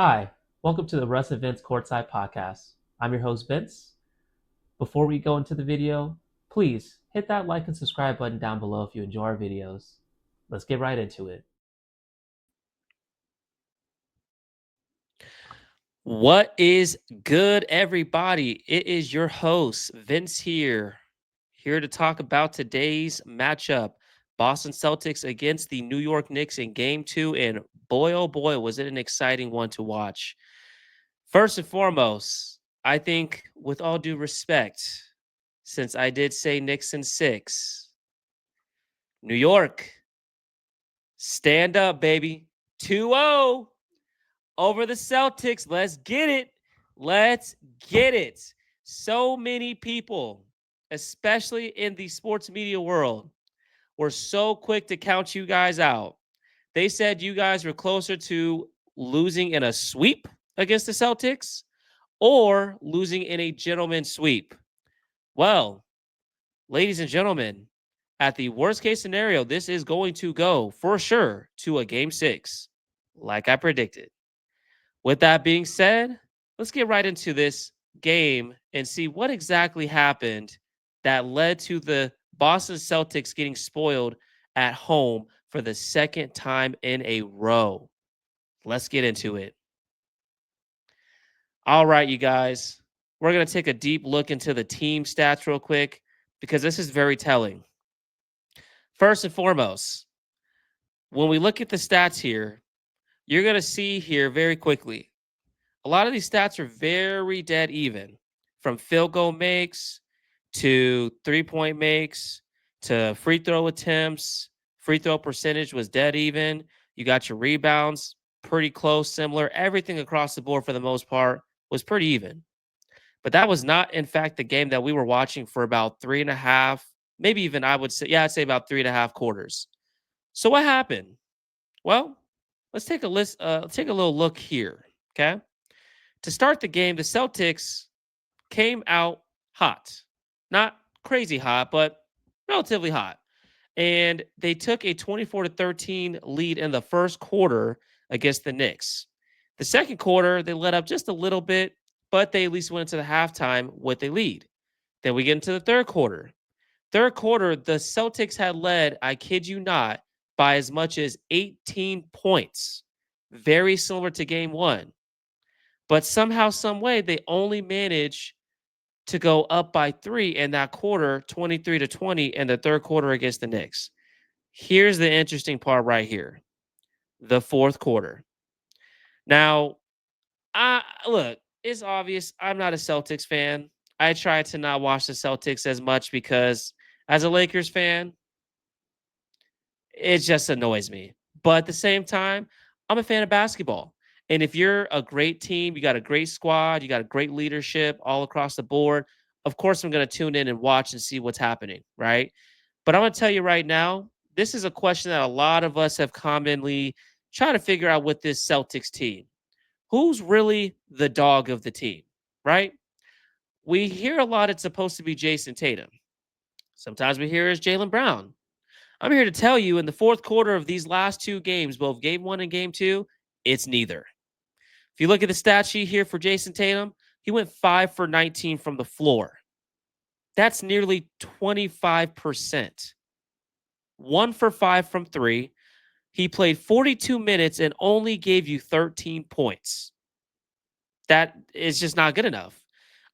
Hi, welcome to the Russ and Vince Courtside Podcast. I'm your host, Vince. Before we go into the video, please hit that like and subscribe button down below if you enjoy our videos. Let's get right into it. What is good, everybody? It is your host, Vince here to talk about today's matchup. Boston Celtics against the New York Knicks in game two. And boy, oh boy, was it an exciting one to watch. First and foremost, I think, with all due respect, since I did say Knicks in six, New York, stand up, baby. 2-0 over the Celtics. Let's get it. Let's get it. So many people, especially in the sports media world, were so quick to count you guys out. They said you guys were closer to losing in a sweep against the Celtics or losing in a gentleman's sweep. Well, ladies and gentlemen, at the worst case scenario, this is going to go for sure to a game six, like I predicted. With that being said, let's get right into this game and see what exactly happened that led to the Boston Celtics getting spoiled at home for the second time in a row. Let's get into it. All right, you guys, we're going to take a deep look into the team stats real quick because this is very telling. First and foremost, when we look at the stats here, you're going to see here very quickly a lot of these stats are very dead even, from field goal makes to 3-point makes to free throw attempts. Free throw percentage was dead even. You got your rebounds pretty close, similar. Everything across the board for the most part was pretty even. But that was not, in fact, the game that we were watching for about 3.5, maybe even I would say, yeah, I'd say about 3.5 quarters. So what happened? Well, let's take a take a little look here. Okay. To start the game, the Celtics came out hot. Not crazy hot, but relatively hot. And they took a 24-13 lead in the first quarter against the Knicks. The second quarter, they let up just a little bit, but they at least went into the halftime with a lead. Then we get into the third quarter. Third quarter, the Celtics had led, I kid you not, by as much as 18 points. Very similar to game one. But somehow, some way, they only managed to go up by three in that quarter, 23-20, in the third quarter against the Knicks. Here's the interesting part right here: the fourth quarter. Now, I look, it's obvious I'm not a Celtics fan. I try to not watch the Celtics as much because, as a Lakers fan, it just annoys me. But at the same time, I'm a fan of basketball. And if you're a great team, you got a great squad, you got a great leadership all across the board, of course I'm going to tune in and watch and see what's happening, right? But I'm going to tell you right now, this is a question that a lot of us have commonly tried to figure out with this Celtics team. Who's really the dog of the team, right? We hear a lot it's supposed to be Jason Tatum. Sometimes we hear it's Jalen Brown. I'm here to tell you in the fourth quarter of these last two games, both game one and game two, it's neither. If you look at the stat sheet here for Jason Tatum, he went 5 for 19 from the floor. That's nearly 25%. 1 for 5 from three. He played 42 minutes and only gave you 13 points. That is just not good enough.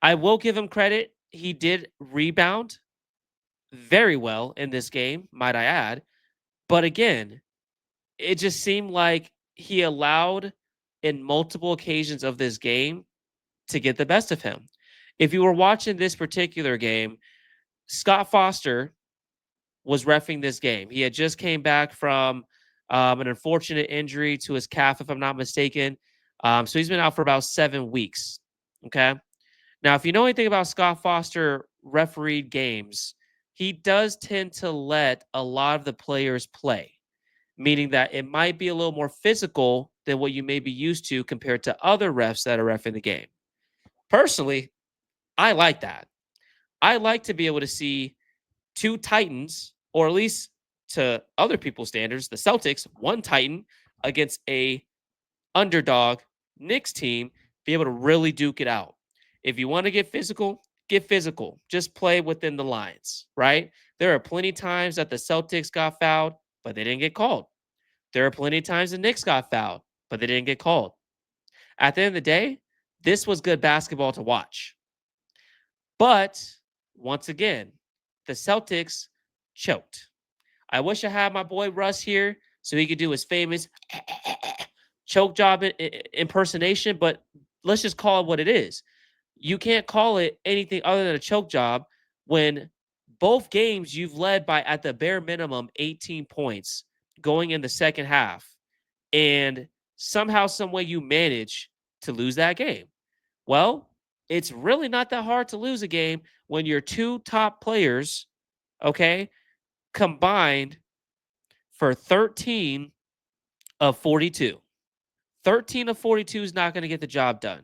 I will give him credit. He did rebound very well in this game, might I add. But again, it just seemed like he allowed in multiple occasions of this game to get the best of him. If you were watching this particular game, Scott Foster was reffing this game. He had just came back from an unfortunate injury to his calf, if I'm not mistaken. So he's been out for about 7 weeks. Okay. Now, if you know anything about Scott Foster refereed games, he does tend to let a lot of the players play, meaning that it might be a little more physical than what you may be used to compared to other refs that are ref in the game. Personally, I like that. I like to be able to see two Titans, or at least to other people's standards, the Celtics, one Titan against a underdog, Knicks team be able to really duke it out. If you want to get physical, get physical. Just play within the lines, right? There are plenty times that the Celtics got fouled, but they didn't get called. There are plenty times the Knicks got fouled, but they didn't get called. At the end of the day, this was good basketball to watch. But once again, the Celtics choked. I wish I had my boy Russ here so he could do his famous choke job impersonation, but let's just call it what it is. You can't call it anything other than a choke job when both games you've led by at the bare minimum 18 points going in the second half, and somehow, some way you manage to lose that game. Well, it's really not that hard to lose a game when your two top players, okay, combined for 13 of 42. 13 of 42 is not going to get the job done.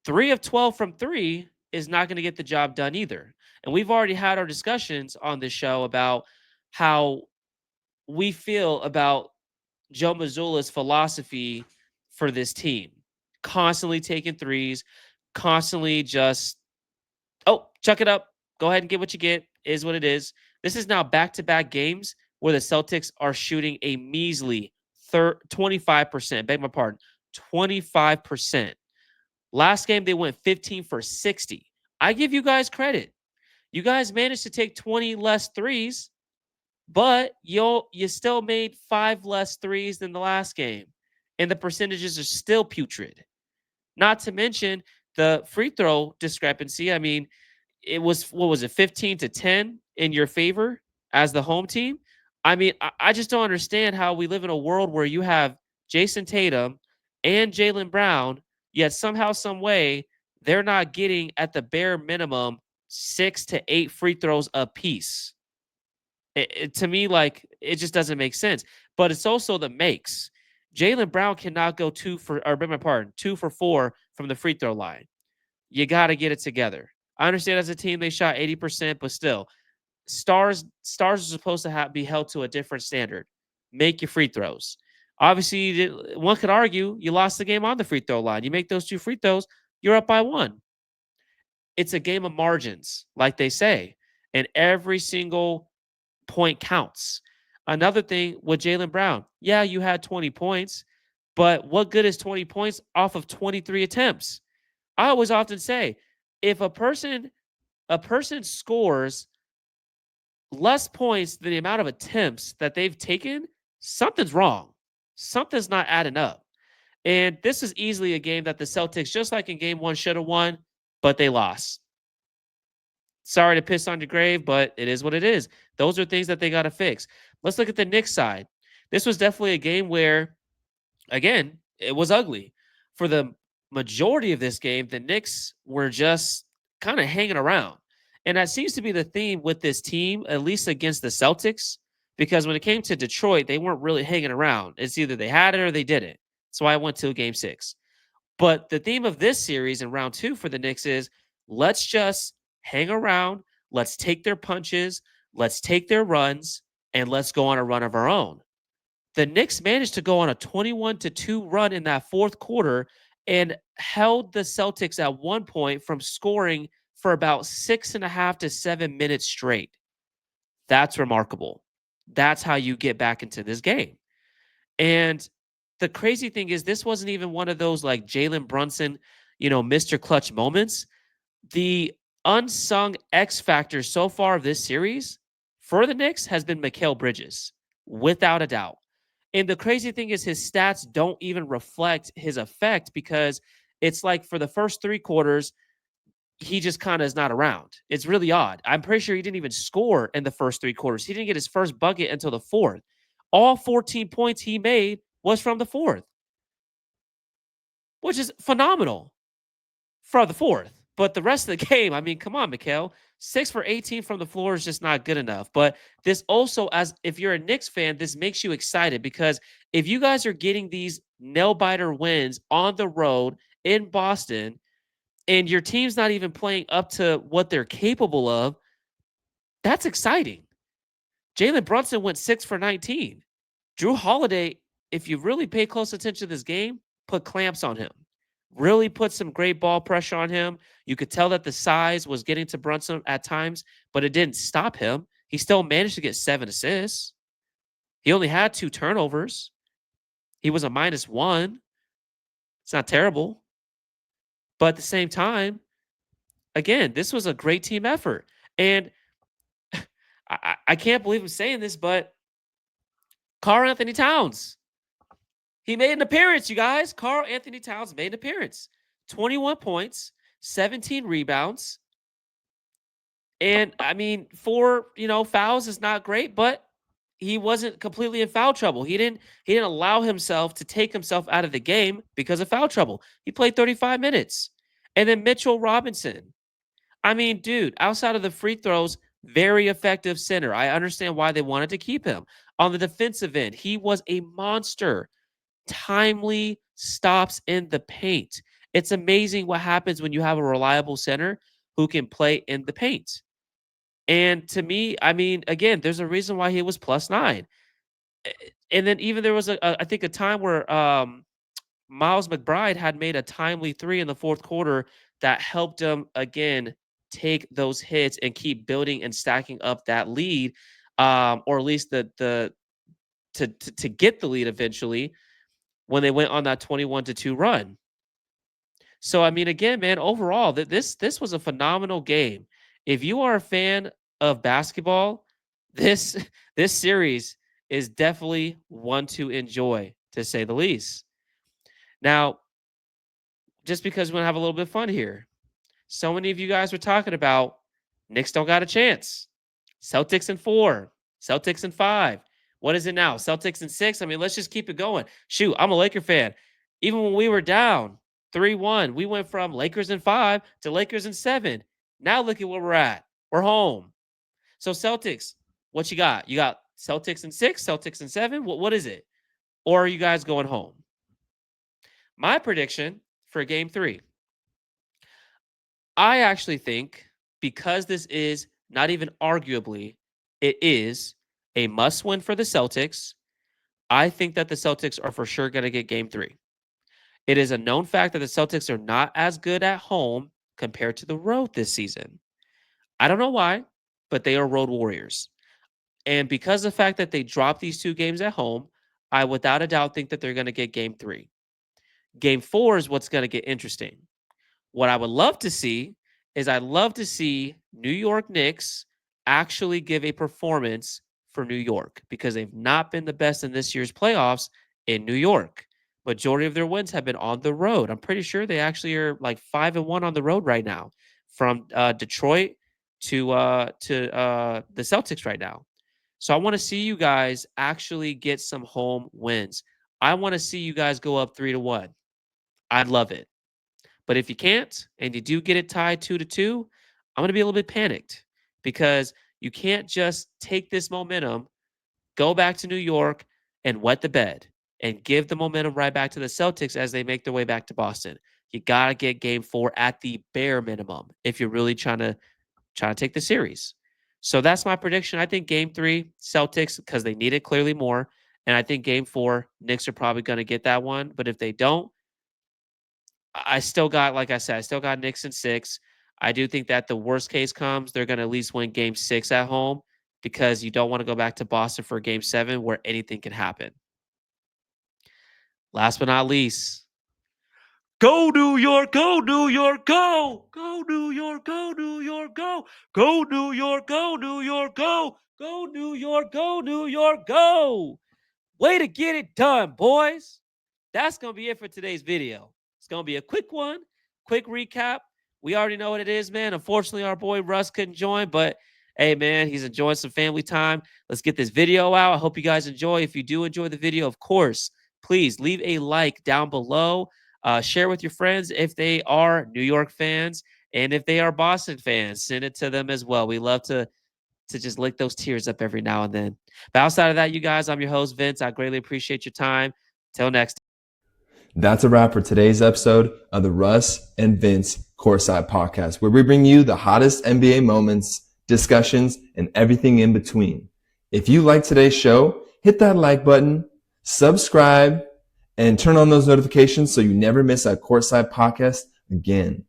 3 of 12 from 3 is not going to get the job done either. And we've already had our discussions on this show about how we feel about Joe Mazzulla's philosophy for this team. Constantly taking threes, constantly just, oh, chuck it up. Go ahead and get what you get, is what it is. This is now back-to-back games where the Celtics are shooting a measly 25%. Beg my pardon, 25%. Last game, they went 15 for 60. I give you guys credit. You guys managed to take 20 less threes, but you still made 5 less threes than the last game. And the percentages are still putrid. Not to mention the free throw discrepancy. I mean, it was, what was it, 15 to 10 in your favor as the home team. I mean, I just don't understand how we live in a world where you have Jason Tatum and Jaylen Brown, yet somehow, some way, they're not getting at the bare minimum 6 to 8 free throws apiece. To me, like, it just doesn't make sense. But it's also the makes. Jaylen Brown cannot go 2 for 4 from the free throw line. You got to get it together. I understand as a team they shot 80%, but still, stars are supposed to be held to a different standard. Make your free throws. Obviously, one could argue you lost the game on the free throw line. You make those 2 free throws, you're up by 1. It's a game of margins, like they say, and every single point counts. Another thing with Jaylen Brown, yeah, you had 20 points, but what good is 20 points off of 23 attempts? I always often say, if a person scores less points than the amount of attempts that they've taken, something's wrong. Something's not adding up. And this is easily a game that the Celtics, just like in game 1, should have won, but they lost. Sorry to piss on your grave, but it is what it is. Those are things that they got to fix. Let's look at the Knicks side. This was definitely a game where, again, it was ugly. For the majority of this game, the Knicks were just kind of hanging around. And that seems to be the theme with this team, at least against the Celtics, because when it came to Detroit, they weren't really hanging around. It's either they had it or they didn't. So I went to game 6. But the theme of this series in round 2 for the Knicks is, let's just hang around, let's take their punches, let's take their runs, and let's go on a run of our own. The Knicks managed to go on a 21-2 run in that fourth quarter and held the Celtics at one point from scoring for about 6.5 to 7 minutes straight. That's remarkable. That's how you get back into this game. And the crazy thing is, this wasn't even one of those like Jalen Brunson, Mr. Clutch moments. The unsung X factor so far of this series for the Knicks has been Mikal Bridges, without a doubt. And the crazy thing is, his stats don't even reflect his effect, because it's like for the first 3 quarters, he just kind of is not around. It's really odd. I'm pretty sure he didn't even score in the first 3 quarters. He didn't get his first bucket until the 4th. All 14 points he made was from the 4th, which is phenomenal for the 4th. But the rest of the game, I mean, come on, Mikal. 6 for 18 from the floor is just not good enough. But this also, as if you're a Knicks fan, this makes you excited, because if you guys are getting these nail-biter wins on the road in Boston, and your team's not even playing up to what they're capable of, that's exciting. Jalen Brunson went 6 for 19. Drew Holiday, if you really pay close attention to this game, put clamps on him, really put some great ball pressure on him. You could tell that the size was getting to Brunson at times, but it didn't stop him. He still managed to get 7 assists. He only had 2 turnovers. He was a -1. It's not terrible. But at the same time, again, this was a great team effort. And I can't believe I'm saying this, but Karl Anthony Towns, he made an appearance, you guys. Karl Anthony Towns made an appearance. 21 points, 17 rebounds. And I mean, 4, fouls is not great, but he wasn't completely in foul trouble. He didn't allow himself to take himself out of the game because of foul trouble. He played 35 minutes. And then Mitchell Robinson. I mean, dude, outside of the free throws, very effective center. I understand why they wanted to keep him. On the defensive end, he was a monster. Timely stops in the paint. It's amazing what happens when you have a reliable center who can play in the paint. And to me, I mean, again, there's a reason why he was +9. And then even there was I think a time where Miles McBride had made a timely 3 in the fourth quarter that helped him again take those hits and keep building and stacking up that lead, or at least the to get the lead eventually when they went on that 21-2 run. So I mean, again, man, overall, this was a phenomenal game. If you are a fan of basketball, this this series is definitely one to enjoy, to say the least. Now, just because we want to have a little bit of fun here, so many of you guys were talking about Knicks don't got a chance. Celtics in 4, Celtics in 5. What is it now? Celtics in 6. I mean, let's just keep it going. Shoot, I'm a Laker fan. Even when we were down 3-1, we went from Lakers in 5 to Lakers in 7. Now look at where we're at. We're home. So Celtics, what you got? You got Celtics in 6, Celtics in 7. What is it? Or are you guys going home? My prediction for game 3. I actually think, because this is not even arguably, it is a must win for the Celtics. I think that the Celtics are for sure going to get game 3. It is a known fact that the Celtics are not as good at home compared to the road this season. I don't know why, but they are road warriors. And because of the fact that they dropped these 2 games at home, I without a doubt think that they're going to get game 3. Game 4 is what's going to get interesting. What I would love to see is I'd love to see New York Knicks actually give a performance for New York, because they've not been the best in this year's playoffs in New York. Majority of their wins have been on the road. I'm pretty sure they actually are like 5-1 on the road right now, from Detroit to the Celtics right now. So I want to see you guys actually get some home wins. I want to see you guys go up 3-1. I'd love it. But if you can't, and you do get it tied 2-2, I'm going to be a little bit panicked, because you can't just take this momentum, go back to New York, and wet the bed and give the momentum right back to the Celtics as they make their way back to Boston. You got to get game 4 at the bare minimum if you're really trying to take the series. So that's my prediction. I think game 3, Celtics, because they need it clearly more. And I think game 4, Knicks are probably going to get that one. But if they don't, I still got, like I said, I still got Knicks in 6. I do think that the worst case comes, they're going to at least win game 6 at home, because you don't want to go back to Boston for game 7 where anything can happen. Last but not least, go New York, go New York, go! Go New York, go New York, go! Go New York, go New York, go! Go New York, go New York, go! Way to get it done, boys. That's going to be it for today's video. It's going to be a quick one, quick recap. We already know what it is, man. Unfortunately, our boy Russ couldn't join, but hey, man, he's enjoying some family time. Let's get this video out. I hope you guys enjoy. If you do enjoy the video, of course, please leave a like down below. Share with your friends if they are New York fans, and if they are Boston fans, send it to them as well. We love to just lick those tears up every now and then. But outside of that, you guys, I'm your host, Vince. I greatly appreciate your time. Till next time. That's a wrap for today's episode of the Russ and Vince Courtside Podcast, where we bring you the hottest NBA moments, discussions, and everything in between. If you like today's show, hit that like button, subscribe, and turn on those notifications so you never miss a Courtside podcast again.